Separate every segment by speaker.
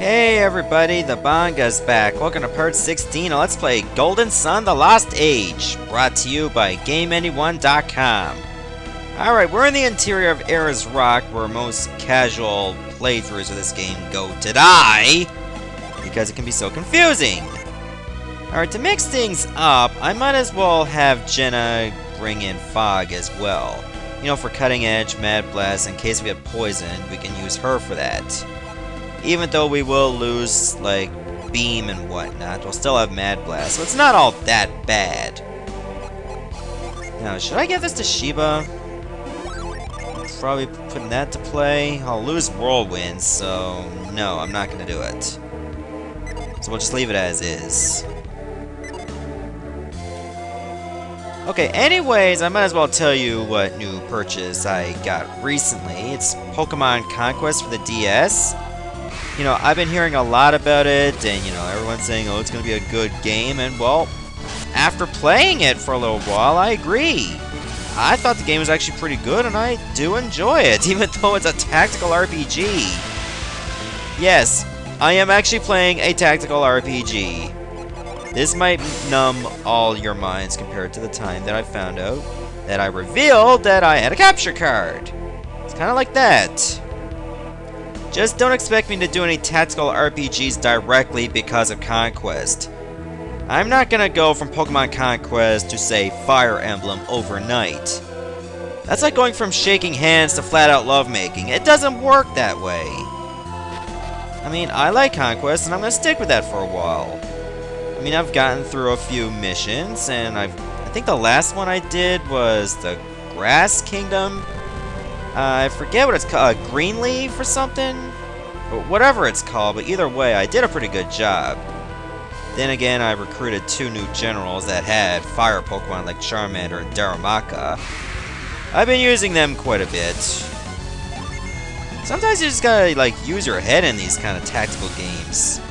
Speaker 1: Hey everybody, the Banga's back. Welcome to part 16 of Let's Play Golden Sun: The Lost Age, brought to you by GameAnyone.com. Alright, we're in the interior of Era's Rock, where most casual playthroughs of this game go to die, because it can be so confusing. Alright, to mix things up, I might as well have Jenna bring in Fog as well. You know, for Cutting Edge, Mad Blast, in case we get poisoned, we can use her for that. Even though we will lose, like, Beam and whatnot, we'll still have Mad Blast, so it's not all that bad. Now, should I give this to Sheba? Probably putting that to play. I'll lose Whirlwind, so no, I'm not going to do it. So we'll just leave it as is. Okay, anyways, I might as well tell you what new purchase I got recently. It's Pokemon Conquest for the DS. You know, I've been hearing a lot about it, and, you know, everyone's saying, oh, it's going to be a good game, and, well, after playing it for a little while, I agree. I thought the game was actually pretty good, and I do enjoy it, even though it's a tactical RPG. Yes, I am actually playing a tactical RPG. This might numb all your minds compared to the time that I found out that I revealed that I had a capture card. It's kind of like that. Just don't expect me to do any tactical RPGs directly because of Conquest. I'm not gonna go from Pokemon Conquest to, say, Fire Emblem overnight. That's like going from shaking hands to flat-out lovemaking. It doesn't work that way. I mean, I like Conquest, and I'm gonna stick with that for a while. I mean, I've gotten through a few missions, and I think the last one I did was the Grass Kingdom. I forget what it's called, Greenleaf or something? But whatever it's called, but either way, I did a pretty good job. Then again, I recruited 2 new generals that had fire Pokemon like Charmander and Darumaka. I've been using them quite a bit. Sometimes you just gotta, like, use your head in these kind of tactical games.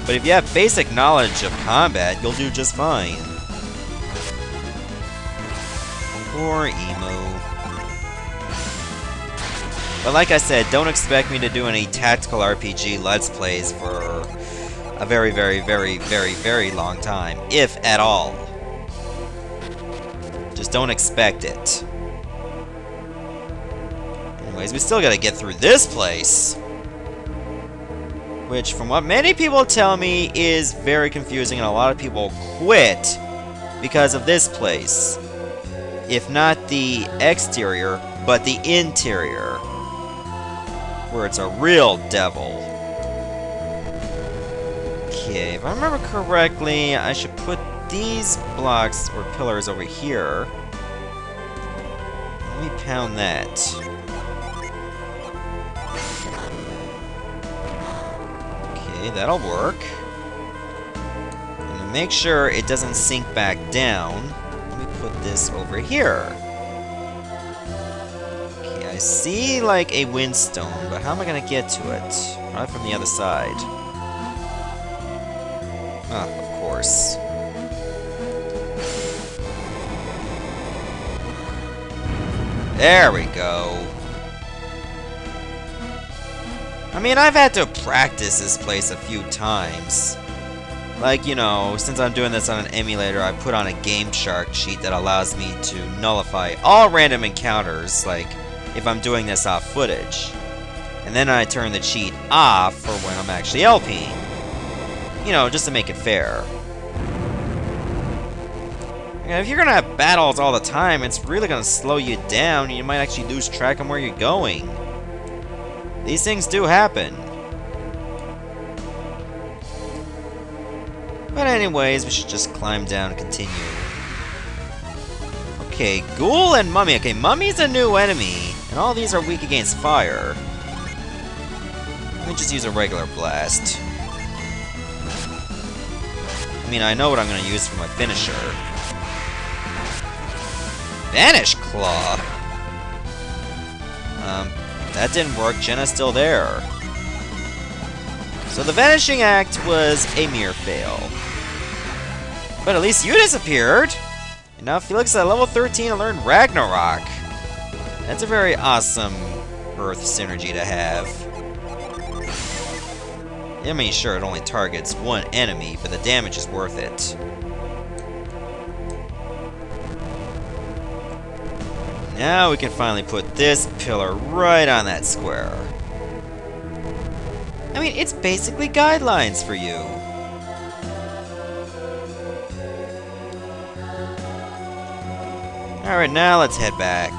Speaker 1: But if you have basic knowledge of combat, you'll do just fine. Poor Emu. But like I said, don't expect me to do any tactical RPG Let's Plays for a very, very, very, very, very long time, if at all. Just don't expect it. Anyways, we still gotta get through this place, which, from what many people tell me, is very confusing, and a lot of people quit because of this place. If not the exterior, but the interior, where it's a real devil. Okay, if I remember correctly, I should put these blocks or pillars over here. Let me pound that. Okay, that'll work. And to make sure it doesn't sink back down, let me put this over here. I see, like, a windstone, but how am I gonna get to it? Probably from the other side. Ah, of course. There we go. I mean, I've had to practice this place a few times. Like, you know, since I'm doing this on an emulator, I put on a Game Shark cheat that allows me to nullify all random encounters, like, if I'm doing this off footage. And then I turn the cheat off for when I'm actually LPing. You know, just to make it fair. And if you're gonna have battles all the time, it's really gonna slow you down, and you might actually lose track of where you're going. These things do happen. But anyways, we should just climb down and continue. Okay, Ghoul and Mummy. Okay, Mummy's a new enemy, and all these are weak against fire. Let me just use a regular blast. I mean, I know what I'm going to use for my finisher. Vanish Claw! That didn't work. Jenna's still there. So the Vanishing Act was a mere fail. But at least you disappeared! And now Felix is at level 13 and learned Ragnarok. That's a very awesome Earth synergy to have. I mean, sure, it only targets one enemy, but the damage is worth it. Now we can finally put this pillar right on that square. I mean, it's basically guidelines for you. Alright, now let's head back.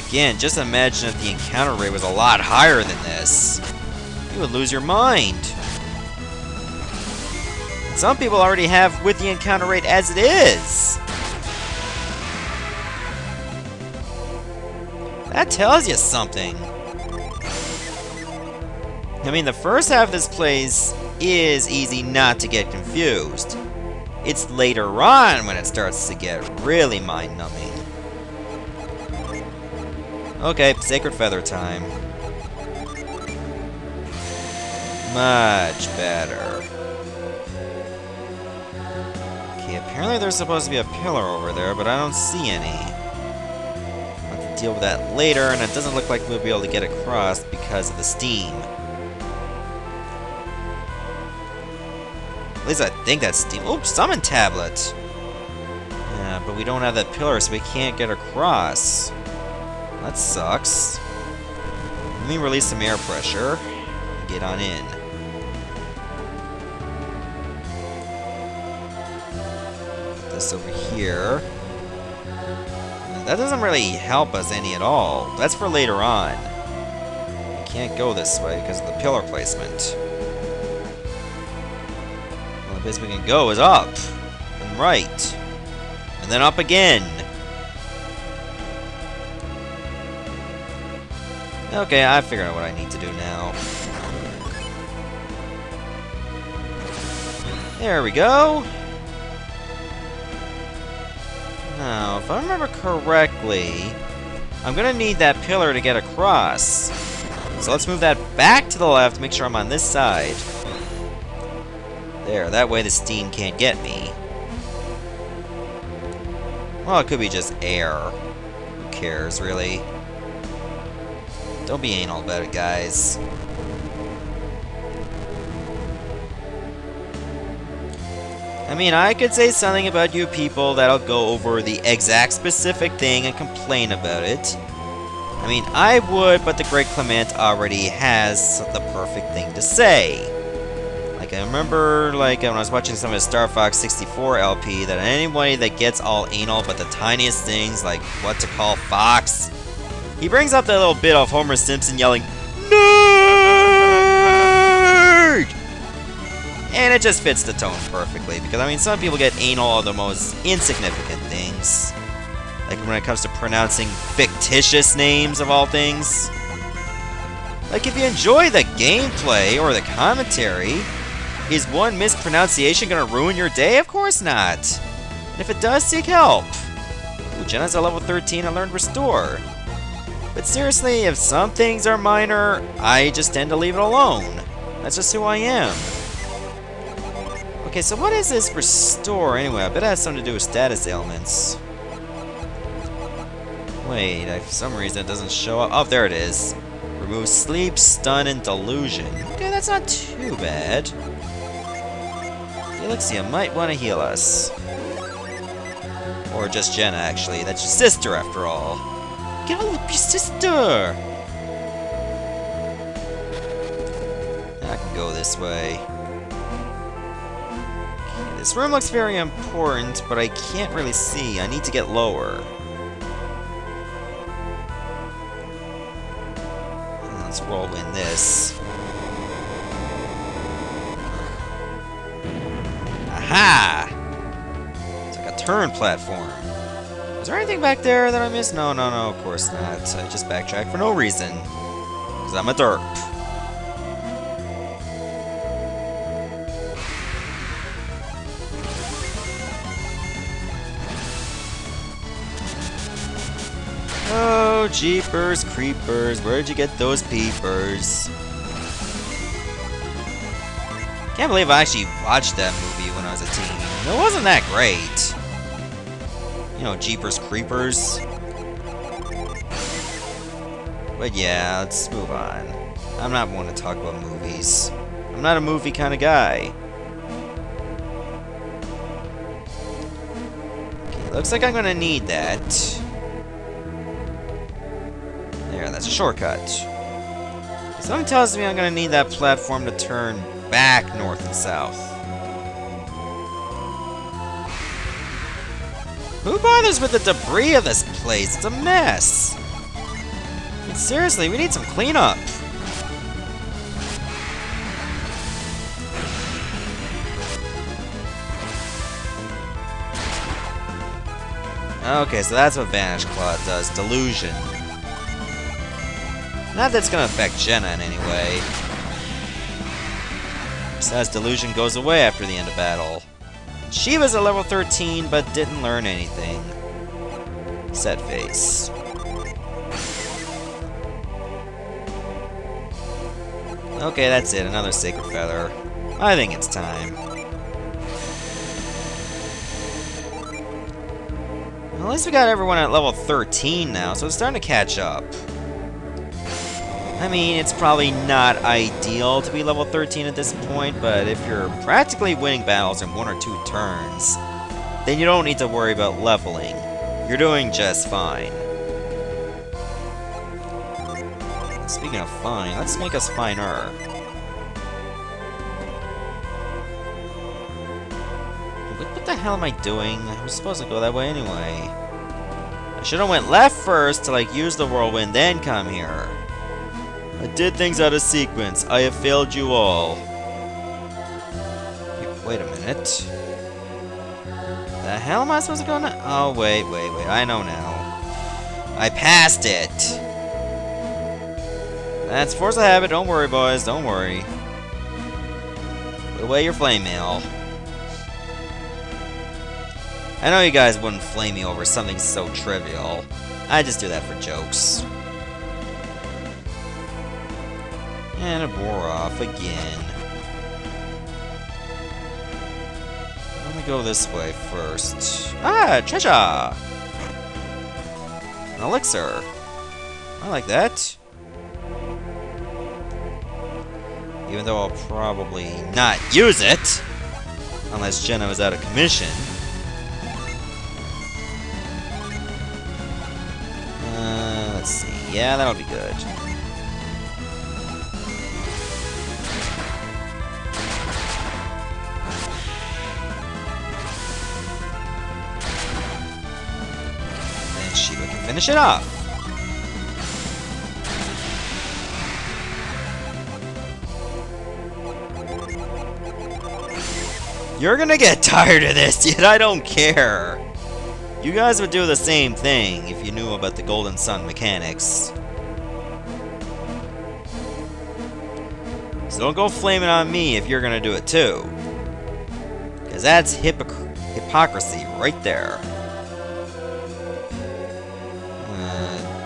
Speaker 1: Again, just imagine if the encounter rate was a lot higher than this. You would lose your mind. Some people already have with the encounter rate as it is. That tells you something. I mean, the first half of this place is easy not to get confused. It's later on when it starts to get really mind-numbing. Okay, Sacred Feather time. Much better. Okay, apparently there's supposed to be a pillar over there, but I don't see any. I'll have to deal with that later, and it doesn't look like we'll be able to get across because of the steam. At least I think that's steam. Oops, summon tablet! Yeah, but we don't have that pillar, so we can't get across. That sucks. Let me release some air pressure and get on in. Put this over here. That doesn't really help us any at all. That's for later on. We can't go this way because of the pillar placement. The only place we can go is up and right. And then up again. Okay, I figured out what I need to do now. There we go. Now, if I remember correctly, I'm gonna need that pillar to get across. So let's move that back to the left, make sure I'm on this side. There, that way the steam can't get me. Well, it could be just air. Who cares, really? Don't be anal about it, guys. I mean, I could say something about you people that'll go over the exact specific thing and complain about it. I mean, I would, but the Great Clement already has the perfect thing to say. Like, I remember, like, when I was watching some of his Star Fox 64 LP, that anybody that gets all anal but the tiniest things, like what to call Fox, he brings up that little bit of Homer Simpson yelling, "Nerd!" And it just fits the tone perfectly, because, I mean, some people get anal on the most insignificant things. Like when it comes to pronouncing fictitious names of all things. Like, if you enjoy the gameplay or the commentary, is one mispronunciation gonna ruin your day? Of course not. And if it does, seek help. Ooh, Jenna's at level 13 and learned Restore. But seriously, if some things are minor, I just tend to leave it alone. That's just who I am. Okay, so what is this Restore anyway? I bet it has something to do with status ailments. Wait, for some reason it doesn't show up. Oh, there it is. Remove sleep, stun, and delusion. Okay, that's not too bad. Elixia might want to heal us. Or just Jenna, actually. That's your sister, after all. Get all up your sister! I can go this way. Okay, this room looks very important, but I can't really see. I need to get lower. Let's whirlwind this. Aha! It's like a turn platform. Is there anything back there that I missed? No, of course not. I just backtracked for no reason. Because I'm a derp. Oh, jeepers creepers, where'd you get those peepers? Can't believe I actually watched that movie when I was a teen. It wasn't that great. You know, Jeepers Creepers. But yeah, let's move on. I'm not one to talk about movies. I'm not a movie kind of guy. Okay, looks like I'm gonna need that. There, that's a shortcut. Something tells me I'm gonna need that platform to turn back north and south. Who bothers with the debris of this place? It's a mess. I mean, seriously, we need some cleanup. Okay, so that's what Vanish Cloud does. Delusion. Not that it's gonna affect Jenna in any way. Besides, Delusion goes away after the end of battle. She was at level 13, but didn't learn anything. Set face. Okay, that's it. Another Sacred Feather. I think it's time. Well, at least we got everyone at level 13 now, so it's starting to catch up. I mean, it's probably not ideal to be level 13 at this point, but if you're practically winning battles in 1 or 2 turns, then you don't need to worry about leveling. You're doing just fine. Speaking of fine, let's make us finer. What the hell am I doing? I was supposed to go that way anyway. I should have went left first to, like, use the whirlwind, then come here. I did things out of sequence. I have failed you all. Wait a minute. The hell am I supposed to go now? Oh, wait. I know now. I passed it. That's force of habit. Don't worry, boys. Don't worry. Put away your flame mail. I know you guys wouldn't flame me over something so trivial. I just do that for jokes. And it wore off again. Let me go this way first. Ah, treasure! An elixir. I like that. Even though I'll probably not use it. Unless Jenna was out of commission. Let's see. Yeah, that'll be good. Finish it off. You're gonna get tired of this, yet I don't care. You guys would do the same thing if you knew about the Golden Sun mechanics. So don't go flaming on me if you're gonna do it too. Because that's hypocrisy right there.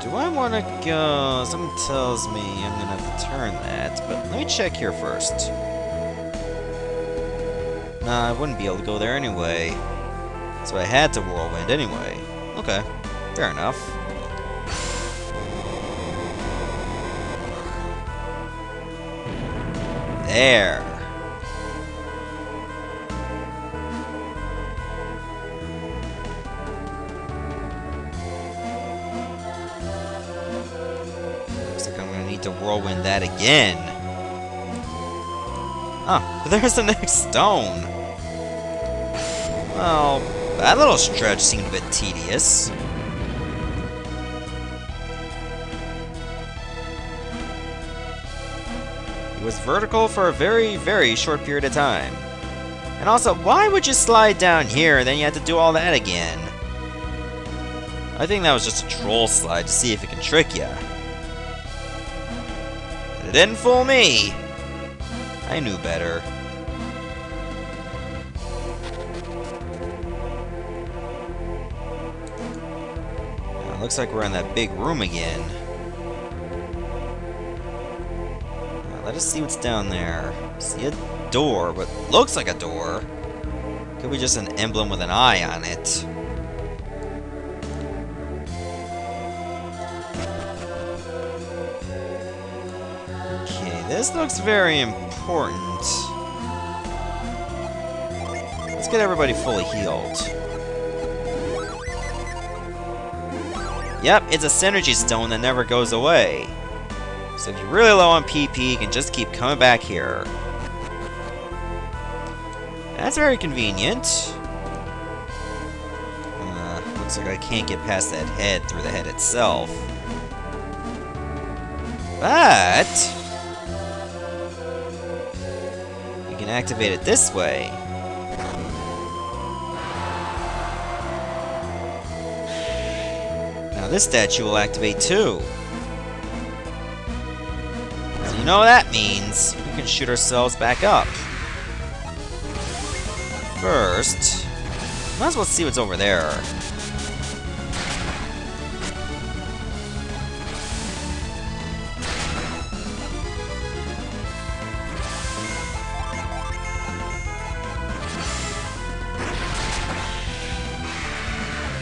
Speaker 1: Do I want to go? Something tells me I'm going to have to turn that, but let me check here first. Nah, I wouldn't be able to go there anyway. So I had to whirlwind anyway. Okay, fair enough. There. To whirlwind that again. Oh, but there's the next stone. Well, that little stretch seemed a bit tedious. It was vertical for a very, very short period of time. And also, why would you slide down here and then you had to do all that again? I think that was just a troll slide to see if it can trick you. It didn't fool me. I knew better. Now, looks like we're in that big room again. Now, let us see what's down there. See a door, but looks like a door. Could be just an emblem with an eye on it. this looks very important. Let's get everybody fully healed. Yep, it's a synergy stone that never goes away. So if you're really low on PP, you can just keep coming back here. That's very convenient. Looks like I can't get past that head through the head itself. But you can activate it this way. Now this statue will activate too. So you know what that means. We can shoot ourselves back up. First, might as well see what's over there.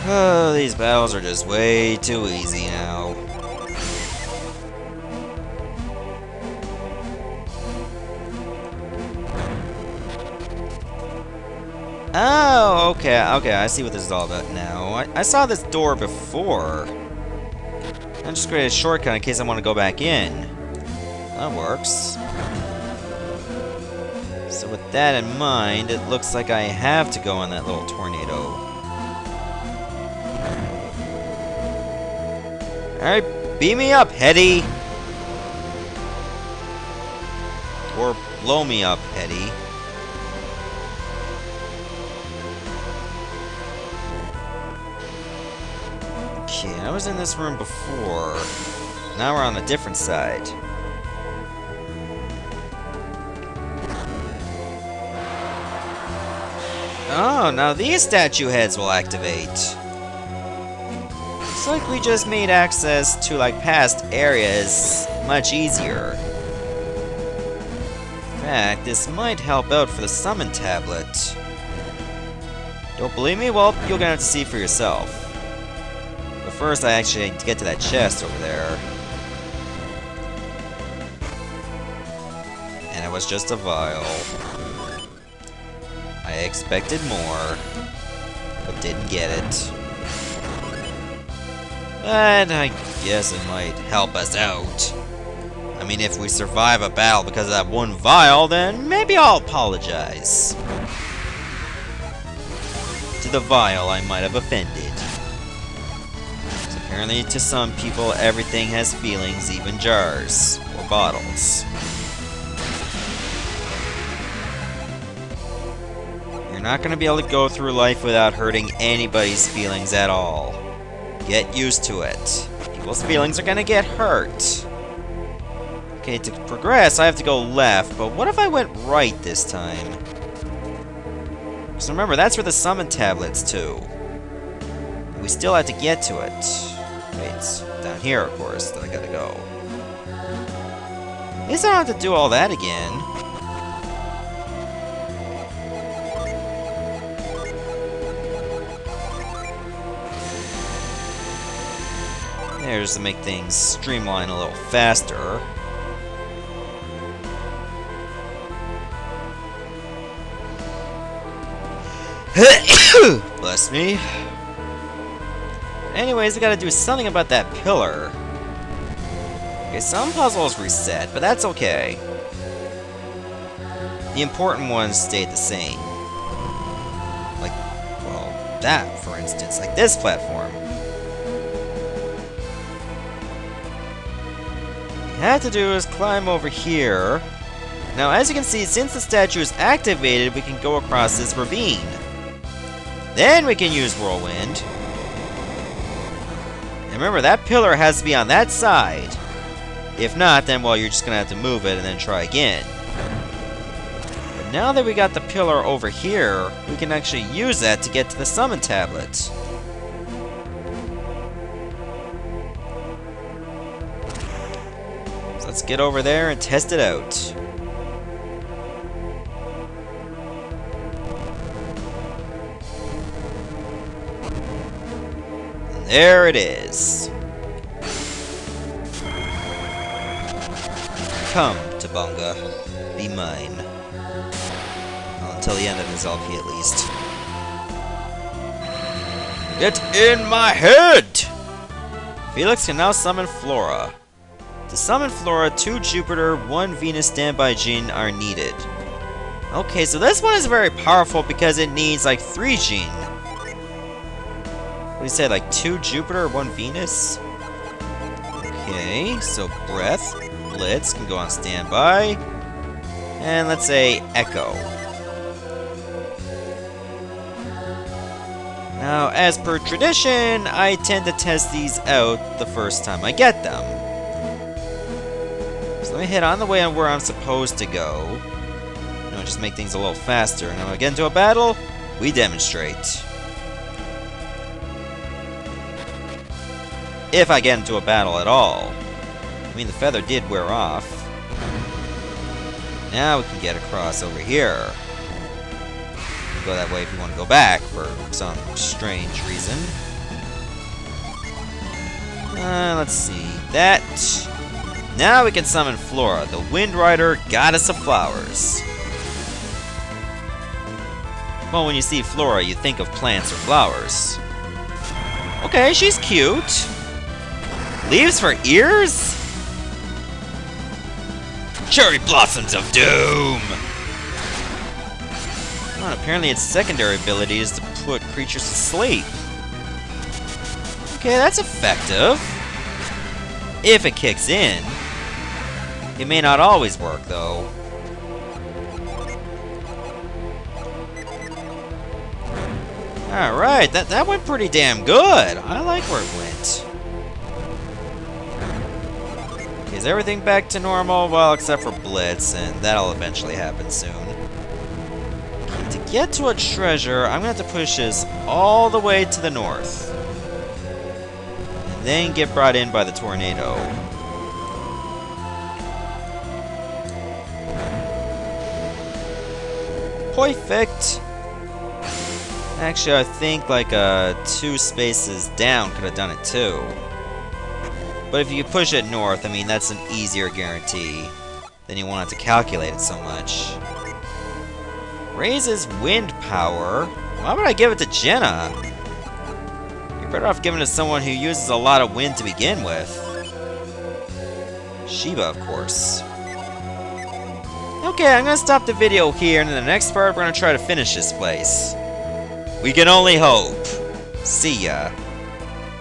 Speaker 1: Oh, these battles are just way too easy now. Oh, okay, I see what this is all about now. I saw this door before. I just created a shortcut in case I want to go back in. That works. So with that in mind, it looks like I have to go on that little tornado. Alright, beam me up, Hetty! Or blow me up, Hetty. Okay, I was in this room before. Now we're on a different side. Oh, now these statue heads will activate. Looks like we just made access to, like, past areas much easier. In fact, this might help out for the summon tablet. Don't believe me? Well, you're gonna have to see for yourself. But first, I actually need to get to that chest over there. And it was just a vial. I expected more, but didn't get it. But I guess it might help us out. I mean, if we survive a battle because of that one vial, then maybe I'll apologize. To the vial I might have offended. So apparently to some people, everything has feelings, even jars or bottles. You're not going to be able to go through life without hurting anybody's feelings at all. Get used to it. People's feelings are gonna get hurt. Okay, to progress, I have to go left, but what if I went right this time? Because remember, that's where the summon tablet's to. We still have to get to it. Okay, it's down here, of course, that I gotta go. At least I don't have to do all that again. There's to make things streamline a little faster. Bless me. Anyways, I gotta do something about that pillar. Okay, some puzzles reset, but that's okay. The important ones stayed the same. Like, well, that, for instance, like this platform. All I have to do is climb over here. Now, as you can see, since the statue is activated, we can go across this ravine. Then we can use Whirlwind. And remember, that pillar has to be on that side. If not, then, well, you're just going to have to move it and then try again. But now that we got the pillar over here, we can actually use that to get to the summon tablet. So let's get over there and test it out. And there it is. Come to Bunga. Be mine. Well, until the end of his LP at least. Get in my head! Felix can now summon Flora. To summon Flora, 2 Jupiter, 1 Venus standby gene are needed. Okay, so this one is very powerful because it needs like 3 gene. What do you say, like 2 Jupiter, 1 Venus? Okay, so Breath, Blitz can go on standby. And let's say Echo. Now, as per tradition, I tend to test these out the first time I get them. So let me hit on the way on where I'm supposed to go. You know, just make things a little faster. And when we get into a battle, we demonstrate. If I get into a battle at all. I mean, the feather did wear off. Now we can get across over here. Go that way if you want to go back for some strange reason. Let's see. That. Now we can summon Flora, the Wind Rider, Goddess of Flowers. Well, when you see Flora, you think of plants or flowers. Okay, she's cute. Leaves for ears? Cherry Blossoms of Doom! Well, apparently its secondary ability is to put creatures to sleep. Okay, that's effective. If it kicks in. It may not always work, though. Alright, that went pretty damn good. I like where it went. Okay, is everything back to normal? Well, except for Blitz, and that'll eventually happen soon. To get to a treasure, I'm going to have to push this all the way to the north. And then get brought in by the tornado. Perfect! Actually, I think like 2 spaces down could have done it too. But if you push it north, I mean, that's an easier guarantee. Then you won't have to calculate it so much. Raises wind power? Why would I give it to Jenna? You're better off giving it to someone who uses a lot of wind to begin with. Shiva, of course. Okay, I'm gonna stop the video here, and in the next part, we're gonna try to finish this place. We can only hope. See ya.